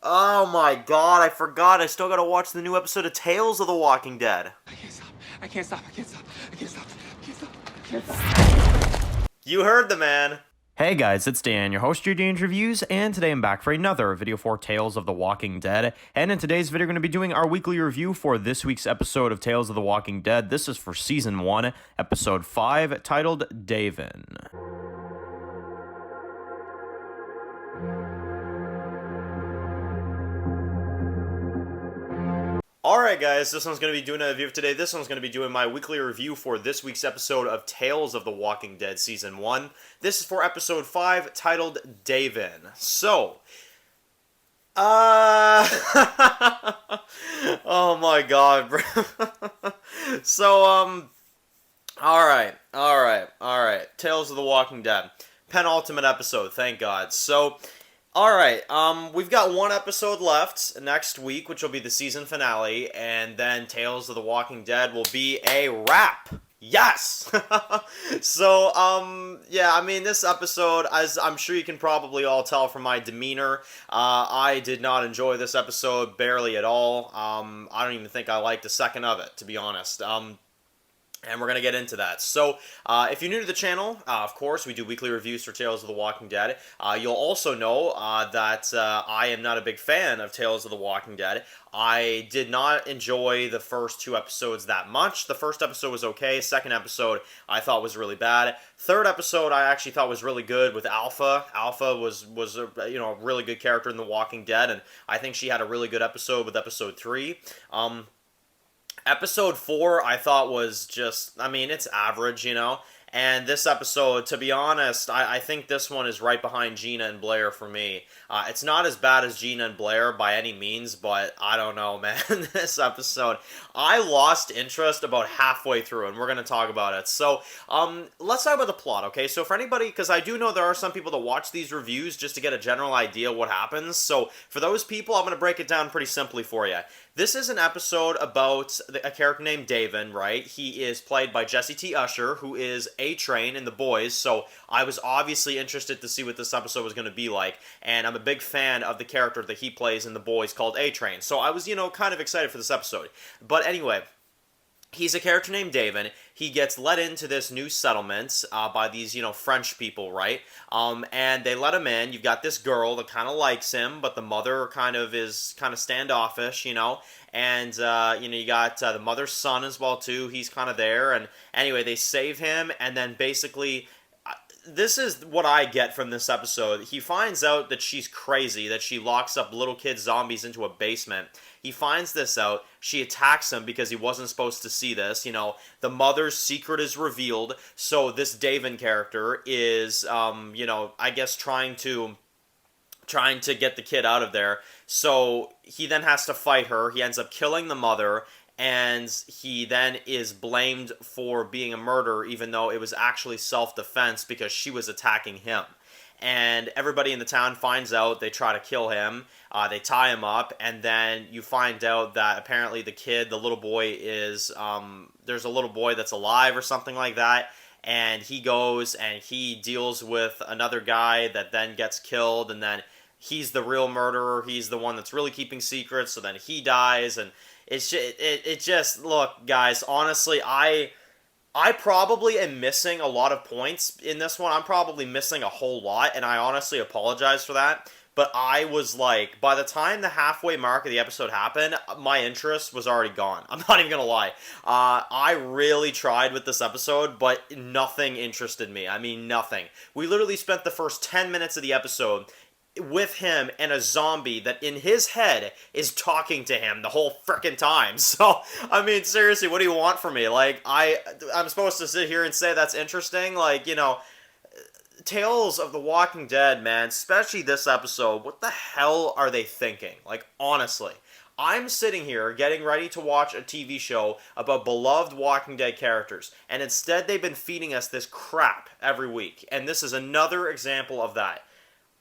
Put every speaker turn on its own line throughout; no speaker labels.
Oh my god, I forgot. I still gotta watch the new episode of Tales of the Walking Dead.
I can't stop. I can't stop. I can't stop. I can't stop. I can't stop. I can't stop.
You heard the man.
Hey guys, it's Dan, your host of your Dan's Reviews, and today I'm back for another video for Tales of the Walking Dead. And in today's video, we're going to be doing our weekly review for this week's episode of Tales of the Walking Dead. This is for Season 1, Episode 5, titled Davon.
Alright guys, this one's going to be doing a review of today. This one's going to be doing my weekly review for this week's episode of Tales of the Walking Dead Season 1. This is for Episode 5, titled Davon. So, oh my god, bro. So, alright. Tales of the Walking Dead. Penultimate episode, thank god. So, alright, we've got one episode left next week, which will be the season finale, and then Tales of the Walking Dead will be a wrap. Yes! So, yeah, I mean, this episode, as I'm sure you can probably all tell from my demeanor, I did not enjoy this episode barely at all. I don't even think I liked a second of it, to be honest. And we're going to get into that. So, if you're new to the channel, of course, we do weekly reviews for Tales of the Walking Dead. You'll also know that I am not a big fan of Tales of the Walking Dead. I did not enjoy the first two episodes that much. The first episode was okay. Second episode I thought was really bad. Third episode I actually thought was really good with Alpha. Alpha was a, a really good character in The Walking Dead, and I think she had a really good episode with episode 3. Episode 4, I thought was just, I mean, it's average, And this episode, to be honest, I think this one is right behind Gina and Blair for me. It's not as bad as Gina and Blair by any means, but I don't know, man. This episode, I lost interest about halfway through, and we're going to talk about it. So, let's talk about the plot, okay? So for anybody, because I do know there are some people that watch these reviews just to get a general idea what happens. So for those people, I'm going to break it down pretty simply for you. This is an episode about a character named Davon, right? He is played by Jesse T. Usher, who is A-Train in The Boys, so I was obviously interested to see what this episode was going to be like, and I'm a big fan of the character that he plays in The Boys called A-Train, so I was, kind of excited for this episode. But anyway, he's a character named Davon. He gets let into this new settlement by these, French people, right? And they let him in. You've got this girl that kind of likes him, but the mother is kind of standoffish, And, you got the mother's son as well, too. He's kind of there. And anyway, they save him, and then basically this is what I get from this episode. He finds out that she's crazy, that she locks up little kid zombies into a basement. He finds this out. She attacks him because he wasn't supposed to see this. The mother's secret is revealed. So this Davon character is, I guess trying to get the kid out of there. So he then has to fight her. He ends up killing the mother, and he then is blamed for being a murderer, even though it was actually self-defense because she was attacking him. And everybody in the town finds out. They try to kill him. They tie him up, and then you find out that apparently the little boy is, there's a little boy that's alive or something like that, and he goes and he deals with another guy that then gets killed, and then he's the real murderer. He's the one that's really keeping secrets, so then he dies, and it just, look, guys, honestly, I probably am missing a lot of points in this one. I'm probably missing a whole lot, and I honestly apologize for that. But I was like, by the time the halfway mark of the episode happened, my interest was already gone. I'm not even going to lie. I really tried with this episode, but nothing interested me. I mean, nothing. We literally spent the first 10 minutes of the episode with him and a zombie that in his head is talking to him the whole frickin' time. So, I mean, seriously, what do you want from me? Like, I'm supposed to sit here and say that's interesting? Like, Tales of the Walking Dead, man, especially this episode, what the hell are they thinking? Like, honestly. I'm sitting here getting ready to watch a TV show about beloved Walking Dead characters, and instead they've been feeding us this crap every week, and this is another example of that.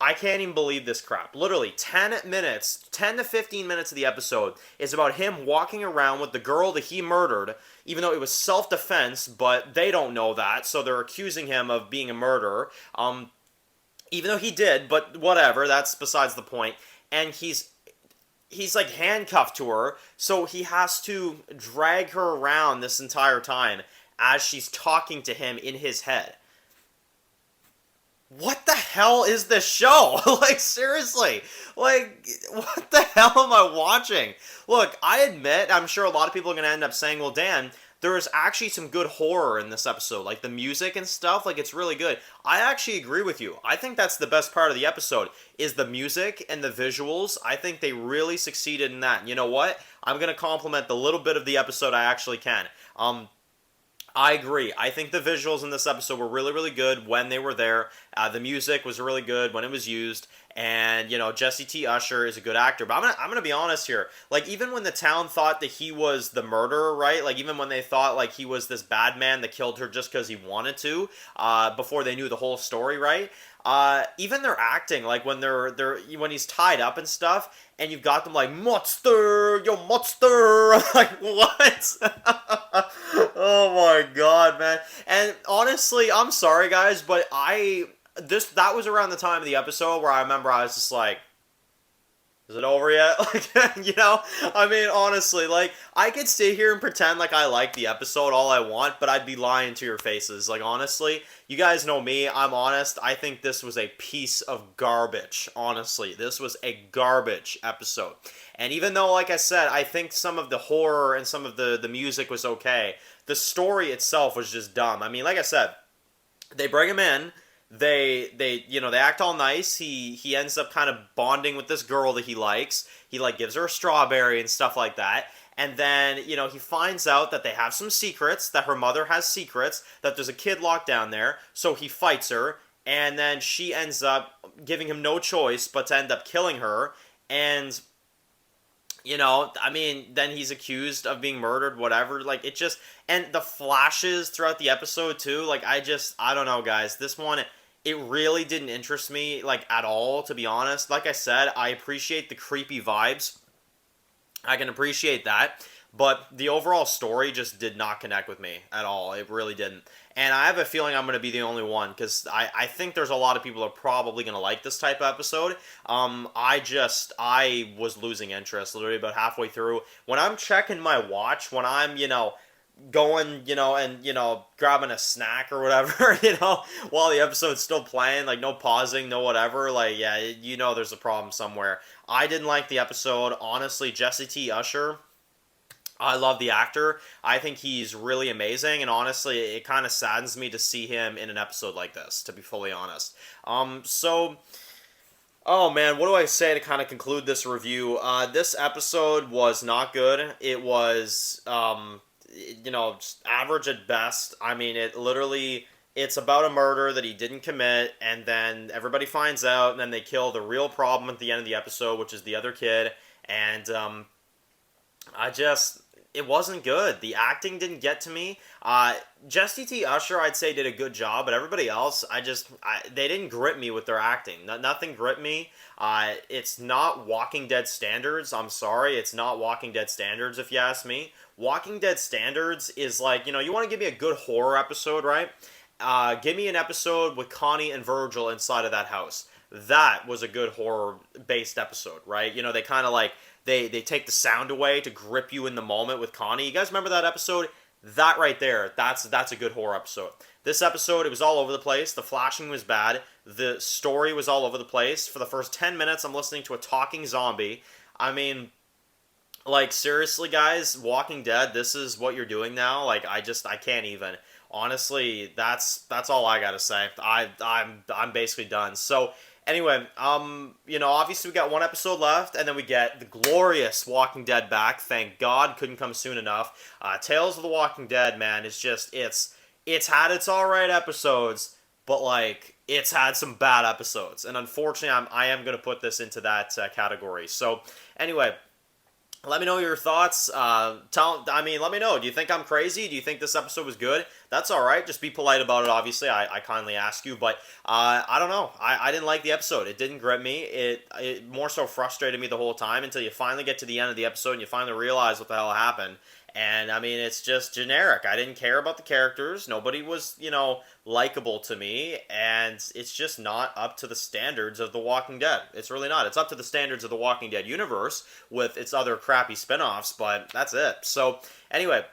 I can't even believe this crap. Literally, 10 to 15 minutes of the episode is about him walking around with the girl that he murdered, even though it was self-defense, but they don't know that, so they're accusing him of being a murderer. Even though he did, but whatever, that's besides the point. And he's he's like handcuffed to her, so he has to drag her around this entire time as she's talking to him in his head. What the hell is this show? Like, seriously. Like, what the hell am I watching? Look, I admit, I'm sure a lot of people are going to end up saying, well, Dan, there is actually some good horror in this episode. Like, the music and stuff, like, it's really good. I actually agree with you. I think that's the best part of the episode, is the music and the visuals. I think they really succeeded in that. And you know what? I'm going to compliment the little bit of the episode I actually can. I agree. I think the visuals in this episode were really, really good when they were there. The music was really good when it was used. And, you know, Jesse T. Usher is a good actor. But I'm gonna be honest here. Like, even when the town thought that he was the murderer, right? Like, even when they thought, like, he was this bad man that killed her just because he wanted to, before they knew the whole story, right? Even their acting, like, when when he's tied up and stuff, and you've got them like, monster, yo, monster! Like, what? Oh my god, man. And honestly, I'm sorry guys, but that was around the time of the episode where I remember I was just like, is it over yet? Like, you know? I mean, honestly, like, I could sit here and pretend like I like the episode all I want, but I'd be lying to your faces. Like, honestly, you guys know me, I'm honest, I think this was a piece of garbage, honestly. This was a garbage episode. And even though, like I said, I think some of the horror and some of the music was okay, the story itself was just dumb. I mean, like I said, they bring him in, they act all nice. He ends up kind of bonding with this girl that he likes. He like gives her a strawberry and stuff like that. And then, you know, he finds out that they have some secrets, that her mother has secrets, that there's a kid locked down there, so he fights her, and then she ends up giving him no choice but to end up killing her. And you know, I mean, then he's accused of being murdered, whatever. Like, it just, and the flashes throughout the episode, too. Like, I don't know, guys. This one, it really didn't interest me, like, at all, to be honest. Like I said, I appreciate the creepy vibes. I can appreciate that. But the overall story just did not connect with me at all. It really didn't. And I have a feeling I'm going to be the only one, because I think there's a lot of people that are probably going to like this type of episode. I was losing interest literally about halfway through. When I'm checking my watch, when I'm, you know, going, you know, and, you know, grabbing a snack or whatever, you know, while the episode's still playing, like, no pausing, no whatever, like, yeah, you know there's a problem somewhere. I didn't like the episode. Honestly, Jesse T. Usher, I love the actor. I think he's really amazing, and honestly, it kind of saddens me to see him in an episode like this, to be fully honest. Oh man, what do I say to kind of conclude this review? This episode was not good. It was, you know, just average at best. I mean, it's about a murder that he didn't commit, and then everybody finds out, and then they kill the real problem at the end of the episode, which is the other kid, and, it wasn't good. The acting didn't get to me. Jesse T. Usher, I'd say, did a good job, but everybody else, they didn't grip me with their acting. Nothing gripped me. It's not Walking Dead standards. I'm sorry, it's not Walking Dead standards, if you ask me. Walking Dead standards is like, you know, you want to give me a good horror episode, right? Give me an episode with Connie and Virgil inside of that house. That was a good horror-based episode, right? You know, they kind of like, they take the sound away to grip you in the moment with Connie. You guys remember that episode? That right there, that's a good horror episode. This episode, it was all over the place. The flashing was bad. The story was all over the place. For the first 10 minutes, I'm listening to a talking zombie. I mean, like, seriously, guys, Walking Dead, this is what you're doing now? Like, I can't even. Honestly, that's all I gotta say. I'm basically done. So, anyway, you know, obviously we got one episode left, and then we get the glorious Walking Dead back. Thank God, couldn't come soon enough. Tales of the Walking Dead, man, it's had its alright episodes, but, like, it's had some bad episodes. And unfortunately, I am going to put this into that category. So, anyway, let me know your thoughts. Let me know. Do you think I'm crazy? Do you think this episode was good? that's all right. Just be polite about it. Obviously, I kindly ask you, but I don't know. I didn't like the episode. It didn't grip me. It more so frustrated me the whole time until you finally get to the end of the episode and you finally realize what the hell happened. And I mean, it's just generic. I didn't care about the characters. Nobody was, likable to me. And it's just not up to the standards of The Walking Dead. It's really not. It's up to the standards of The Walking Dead universe with its other crappy spin offs, but that's it. So, anyway,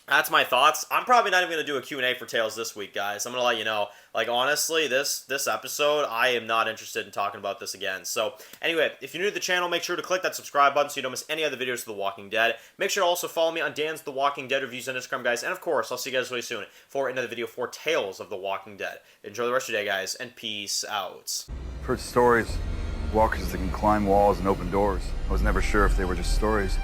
that's my thoughts. I'm probably not even going to do a Q&A for Tales this week, guys. I'm going to let you know. Like, honestly, this episode, I am not interested in talking about this again. So, anyway, if you're new to the channel, make sure to click that subscribe button so you don't miss any other videos of The Walking Dead. Make sure to also follow me on Dan's The Walking Dead reviews on Instagram, guys. And, of course, I'll see you guys really soon for another video for Tales of The Walking Dead. Enjoy the rest of your day, guys, and peace out.
I've heard stories. Walkers that can climb walls and open doors. I was never sure if they were just stories.